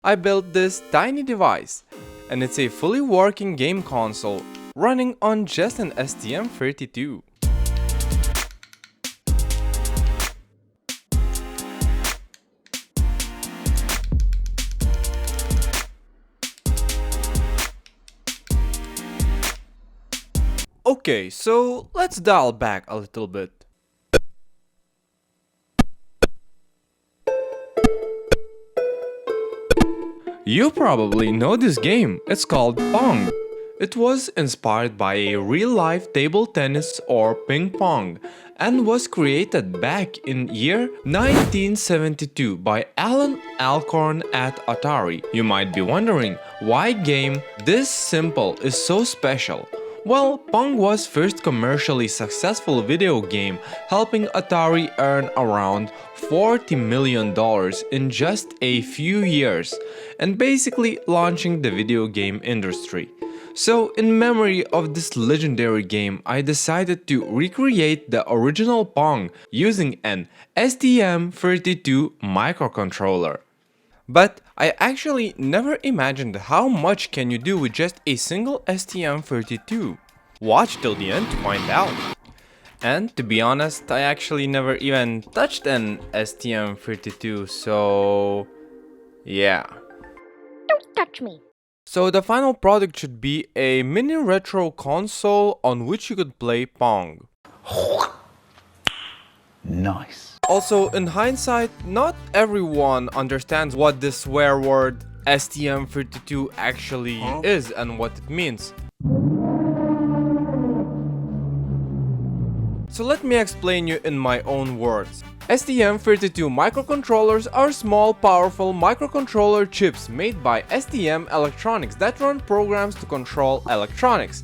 I built this tiny device, and it's a fully working game console running on just an STM32. Okay, so let's dial back a little bit. You probably know this game, it's called Pong. It was inspired by a real-life table tennis or ping pong and was created back in year 1972 by Alan Alcorn at Atari. You might be wondering, why a game this simple is so special? Well, Pong was first commercially successful video game, helping Atari earn around $40 million in just a few years, and basically launching the video game industry. So, in memory of this legendary game, I decided to recreate the original Pong using an STM32 microcontroller. But I actually never imagined how much can you do with just a single STM32. Watch till the end to find out. And to be honest, I actually never even touched an STM32, so yeah. Don't touch me. So the final product should be a mini retro console on which you could play Pong. Nice. Also, in hindsight, not everyone understands what this swear word STM32 actually is and what it means. So let me explain you in my own words. STM32 microcontrollers are small, powerful microcontroller chips made by STM Electronics that run programs to control electronics.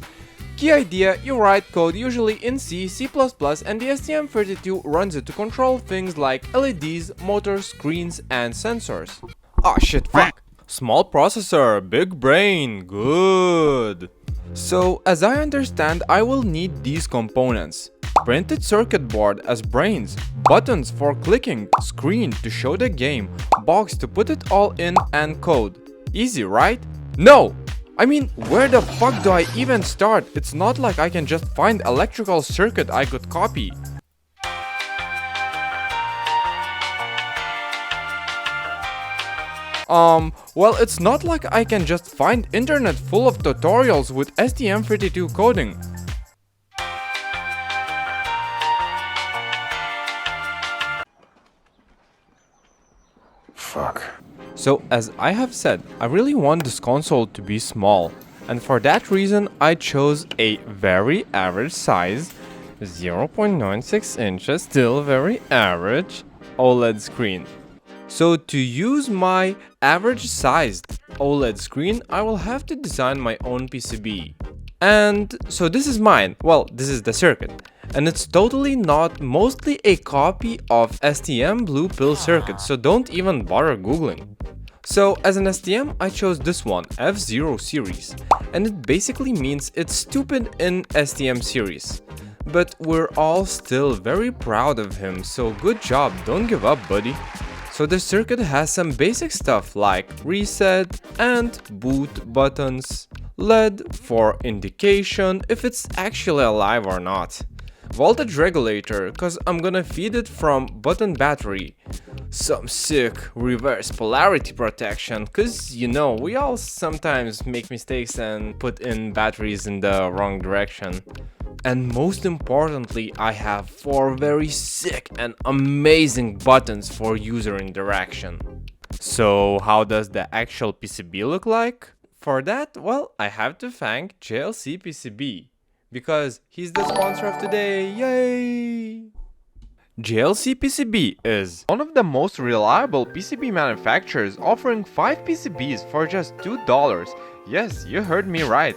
Key idea, you write code usually in C, C++, and the STM32 runs it to control things like LEDs, motors, screens, and sensors. Ah shit, fuck. Small processor, big brain, good. So, as I understand, I will need these components. Printed circuit board as brains, buttons for clicking, screen to show the game, box to put it all in, and code. Easy, right? No! I mean, where the fuck do I even start? It's not like I can just find electrical circuit I could copy. Well, it's not like I can just find internet full of tutorials with STM32 coding. Fuck. So, as I have said, I really want this console to be small, and for that reason I chose a very average size, 0.96 inches, still very average, OLED screen. So to use my average sized OLED screen, I will have to design my own PCB. And so this is mine, well, this is the circuit. And it's totally not mostly a copy of STM Blue Pill circuit, so don't even bother googling. So as an STM, I chose this one, F0 series, and it basically means it's stupid in STM series. But we're all still very proud of him, so good job, don't give up, buddy. So the circuit has some basic stuff like reset and boot buttons, LED for indication if it's actually alive or not, voltage regulator cause I'm gonna feed it from button battery, some sick reverse polarity protection cause you know we all sometimes make mistakes and put in batteries in the wrong direction. And most importantly, I have 4 very sick and amazing buttons for user interaction. So how does the actual PCB look like? For that, well, I have to thank JLC PCB, because he's the sponsor of today, yay! JLC PCB is one of the most reliable PCB manufacturers, offering 5 PCBs for just $2. Yes, you heard me right.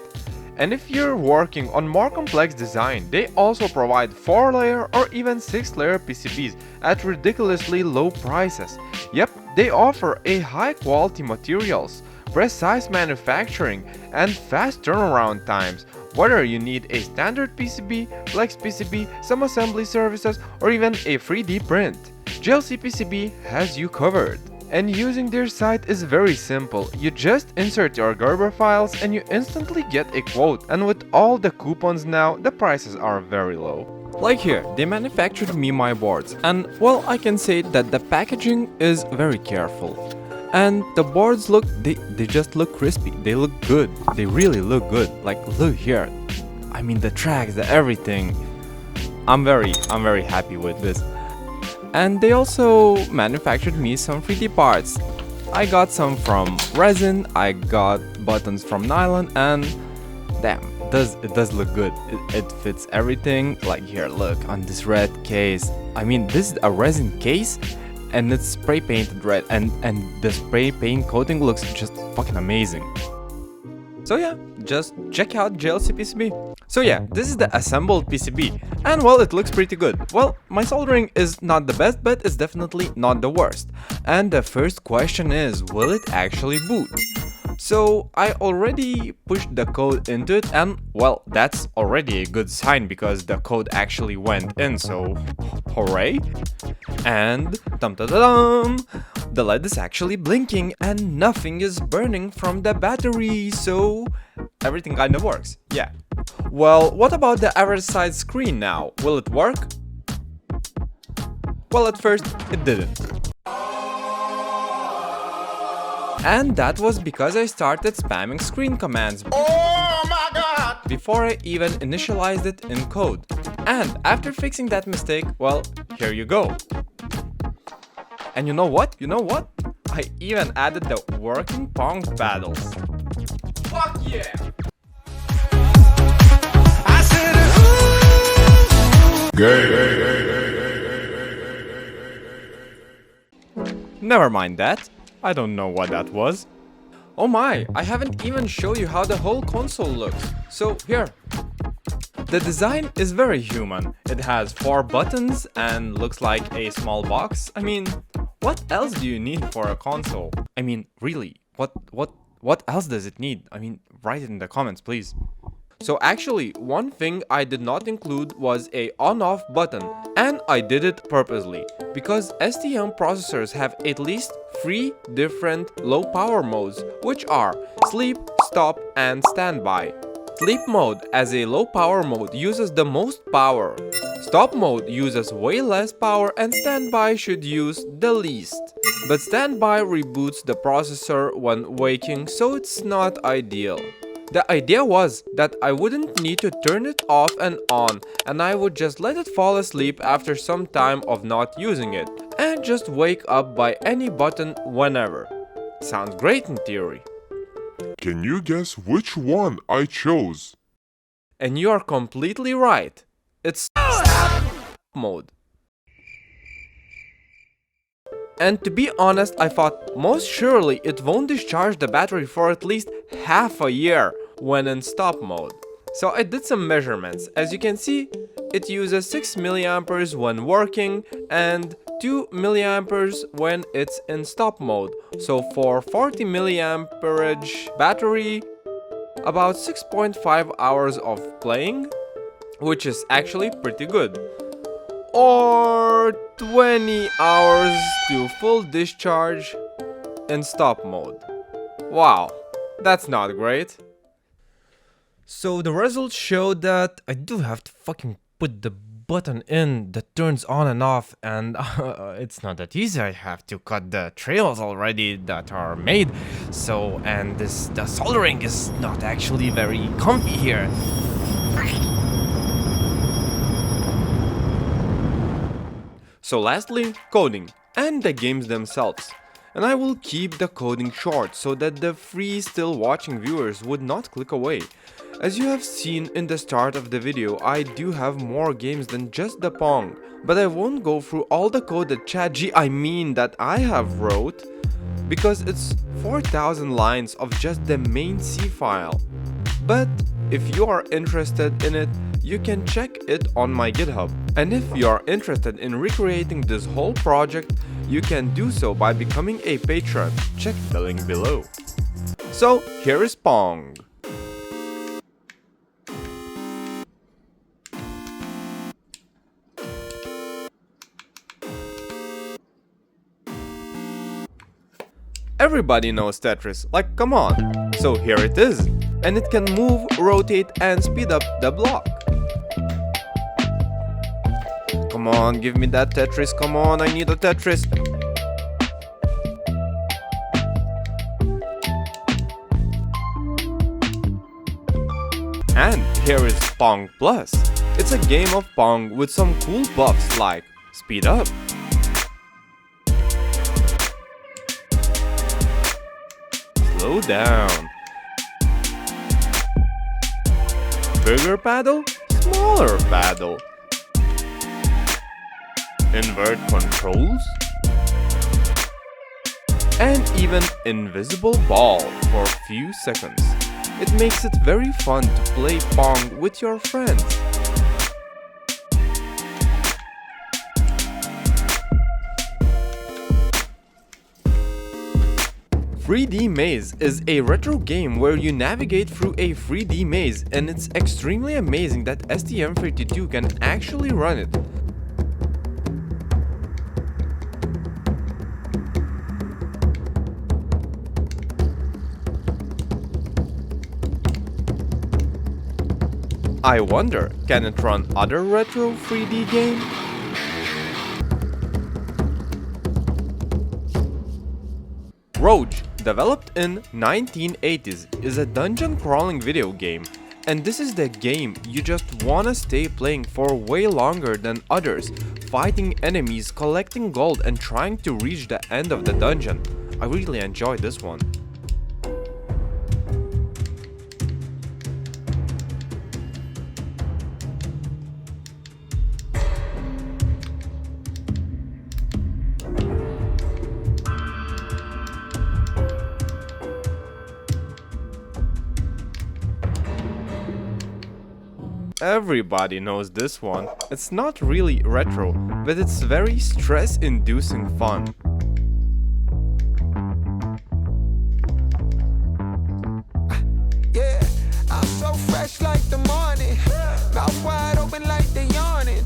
And if you're working on more complex design, they also provide 4-layer or even 6-layer PCBs at ridiculously low prices. Yep, they offer a high quality materials, precise manufacturing, and fast turnaround times. Whether you need a standard PCB, flex PCB, some assembly services, or even a 3D print, JLC PCB has you covered. And using their site is very simple. You just insert your Gerber files and you instantly get a quote. And with all the coupons now, the prices are very low. Like here, they manufactured me my boards, and well, I can say that the packaging is very careful. And the boards look, they just look crispy. They look good. They really look good. Like, look here. I mean, the tracks, the everything. I'm very happy with this. And they also manufactured me some 3D parts. I got some from resin, I got buttons from nylon, and damn, it does look good. It fits everything. Like here, look, on this red case. I mean, this is a resin case, and it's spray painted red, and the spray paint coating looks just fucking amazing. So yeah, just check out JLC PCB. So yeah, this is the assembled PCB, and well, it looks pretty good. Well, my soldering is not the best, but it's definitely not the worst. And the first question is, will it actually boot? So I already pushed the code into it, and well, that's already a good sign because the code actually went in, so hooray. And dum-da-da-dum, the LED is actually blinking and nothing is burning from the battery, so everything kind of works, yeah. Well, what about the average size screen now? Will it work? Well, at first, it didn't. And that was because I started spamming screen commands before I even initialized it in code. And after fixing that mistake, well, here you go. And you know what? I even added the working Pong paddles. Fuck yeah! I said, never mind that. I don't know what that was. Oh my, I haven't even shown you how the whole console looks. So here. The design is very human. It has 4 buttons and looks like a small box. I mean, what else do you need for a console? I mean, really, what else does it need? I mean, write it in the comments, please. So actually, one thing I did not include was a on-off button, and I did it purposely, because STM processors have at least 3 different low power modes, which are sleep, stop, and standby. Sleep mode as a low power mode uses the most power. Stop mode uses way less power, and standby should use the least. But standby reboots the processor when waking, so it's not ideal. The idea was that I wouldn't need to turn it off and on, and I would just let it fall asleep after some time of not using it, and just wake up by any button whenever. Sounds great in theory. Can you guess which one I chose? And you are completely right. It's stop mode. And to be honest, I thought most surely it won't discharge the battery for at least half a year when in stop mode. So I did some measurements. As you can see, it uses 6 milliamperes when working and 2 milliamperes when it's in stop mode. So for 40 milliamperage battery, about 6.5 hours of playing, which is actually pretty good. Or 20 hours to full discharge in stop mode. Wow, that's not great. So the results show that I do have to fucking put the button in that turns on and off, and it's not that easy. I have to cut the trails already that are made. So, and the soldering is not actually very comfy here. So lastly, coding and the games themselves. And I will keep the coding short so that the free still watching viewers would not click away. As you have seen in the start of the video, I do have more games than just the Pong, but I won't go through all the code that that I have wrote, because it's 4,000 lines of just the main C file. But if you are interested in it, you can check it on my GitHub. And if you are interested in recreating this whole project, you can do so by becoming a patron. Check the link below. So here is Pong. Everybody knows Tetris, like come on. So here it is. And it can move, rotate and speed up the block. Come on, give me that Tetris, come on, I need a Tetris. And here is Pong Plus. It's a game of Pong with some cool buffs like speed up, slow down, bigger paddle, smaller paddle, invert controls, and even invisible ball for a few seconds. It makes it very fun to play Pong with your friends. "3D Maze" is a retro game where you navigate through a 3D maze, and it's extremely amazing that STM32 can actually run it. I wonder, can it run other retro 3D games? Roach, developed in 1980s, is a dungeon crawling video game, and this is the game you just wanna stay playing for way longer than others, fighting enemies, collecting gold and trying to reach the end of the dungeon. I really enjoyed this one. Everybody knows this one. It's not really retro, but it's very stress-inducing fun. Yeah, I'm so fresh like the morning. Mouth wide open like they yawning.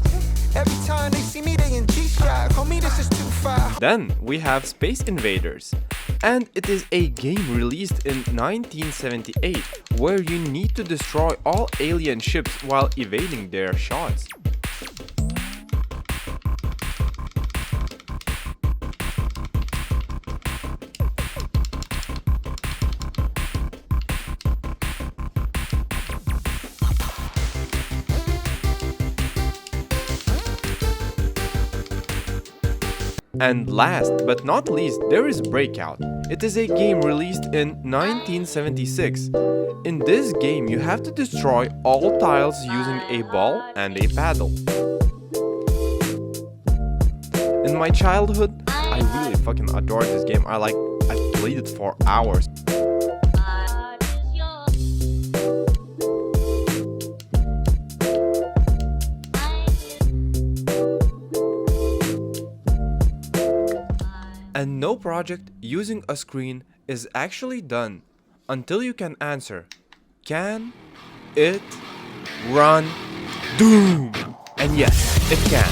Every time they see me, they in G-Strike. Homie, this is too far. Then we have Space Invaders. And it is a game released in 1978 where you need to destroy all alien ships while evading their shots. And last but not least, there is Breakout. It is a game released in 1976. In this game, you have to destroy all tiles using a ball and a paddle. In my childhood, I really fucking adored this game. I played it for hours. And no project using a screen is actually done until you can answer, can it run Doom? And yes, it can.